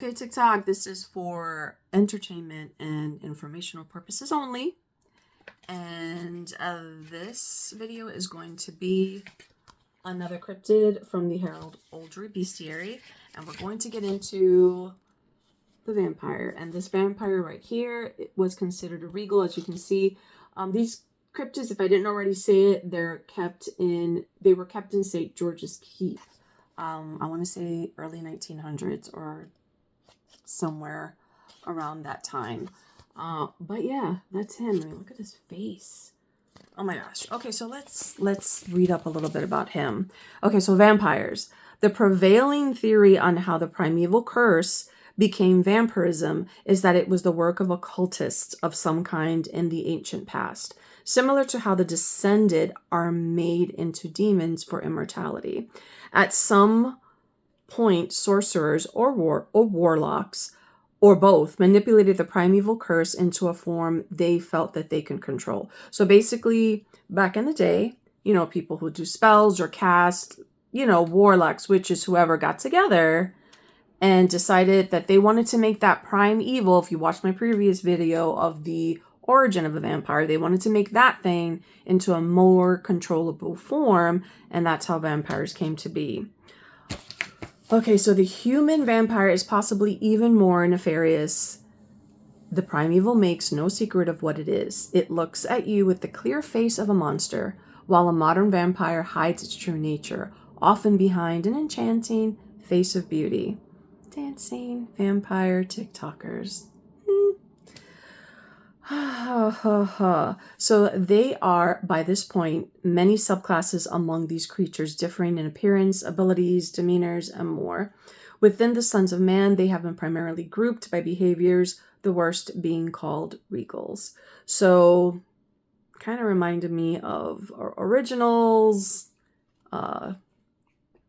Okay, TikTok, this is for entertainment and informational purposes only. And this video is going to be another cryptid from the Herald Oldrey Bestiary. And we're going to get into the vampire. And this vampire right here, it was considered a regal, as you can see. These cryptids, if I didn't already say it, they were kept in St. George's Keep. I want to say early 1900s or somewhere around that time. But yeah, that's him. I mean, look at his face. Oh my gosh. Okay, so let's read up a little bit about him. Okay, so vampires. The prevailing theory on how the primeval curse became vampirism is that it was the work of occultists of some kind in the ancient past, similar to how the descended are made into demons for immortality. At some point, sorcerers or warlocks, or both, manipulated the primeval curse into a form they felt that they can control. So basically, back in the day, people who do spells or cast, warlocks, witches, whoever got together and decided that they wanted to make that prime evil. If you watched my previous video of the origin of a vampire, they wanted to make that thing into a more controllable form, and that's how vampires came to be. Okay, so the human vampire is possibly even more nefarious. The primeval makes no secret of what it is. It looks at you with the clear face of a monster, while a modern vampire hides its true nature, often behind an enchanting face of beauty. Dancing vampire TikTokers. So they are, by this point, many subclasses among these creatures, differing in appearance, abilities, demeanors, and more. Within the Sons of Man, they have been primarily grouped by behaviors, the worst being called regals. So, kind of reminded me of originals. What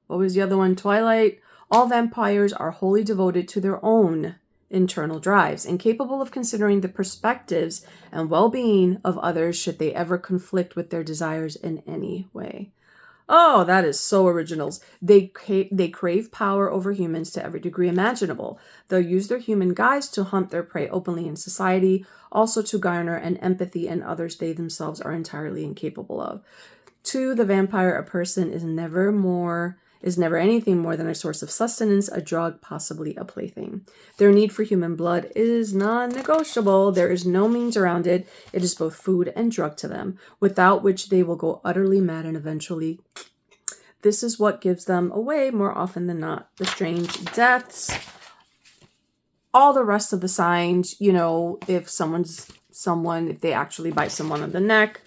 was the other one? Twilight. All vampires are wholly devoted to their own internal drives, incapable of considering the perspectives and well-being of others should they ever conflict with their desires in any way. Oh, that is so originals. They crave power over humans to every degree imaginable. They'll use their human guise to hunt their prey openly in society, also to garner an empathy in others they themselves are entirely incapable of. To the vampire, a person is never anything more than a source of sustenance, a drug, possibly a plaything. Their need for human blood is non-negotiable. There is no means around it. It is both food and drug to them, without which they will go utterly mad and eventually. This is what gives them away more often than not. The strange deaths, all the rest of the signs, if they actually bite someone on the neck,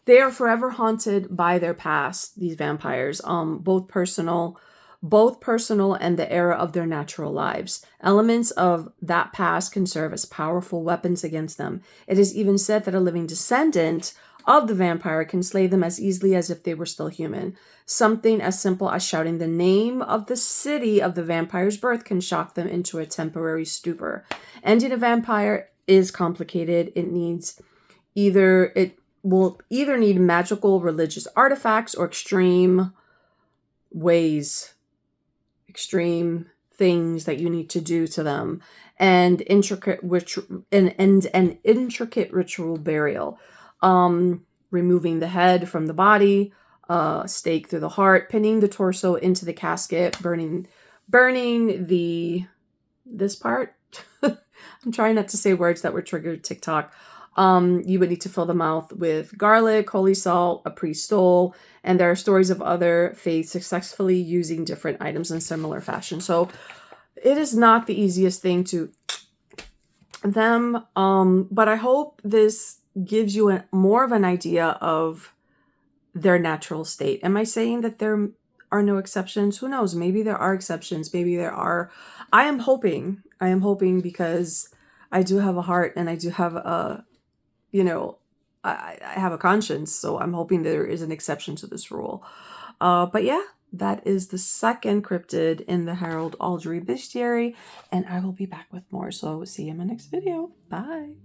they are forever haunted by their past, these vampires, both personal and the era of their natural lives. Elements of that past can serve as powerful weapons against them. It is even said that a living descendant of the vampire can slay them as easily as if they were still human. Something as simple as shouting the name of the city of the vampire's birth can shock them into a temporary stupor. Ending a vampire is complicated. It will either need magical religious artifacts or extreme things that you need to do to them, and intricate ritual burial, removing the head from the body, stake through the heart, pinning the torso into the casket, burning this part. I'm trying not to say words that were triggered TikTok. You would need to fill the mouth with garlic, holy salt, a priest stole, and there are stories of other faiths successfully using different items in similar fashion. So it is not the easiest thing to them, but I hope this gives you more of an idea of their natural state. Am I saying that there are no exceptions? Who knows? Maybe there are exceptions. Maybe there are. I am hoping because I do have a heart and I do have I have a conscience, so I'm hoping there is an exception to this rule. But yeah, that is the second cryptid in the Herald Oldrey Bestiary, and I will be back with more. So see you in my next video. Bye.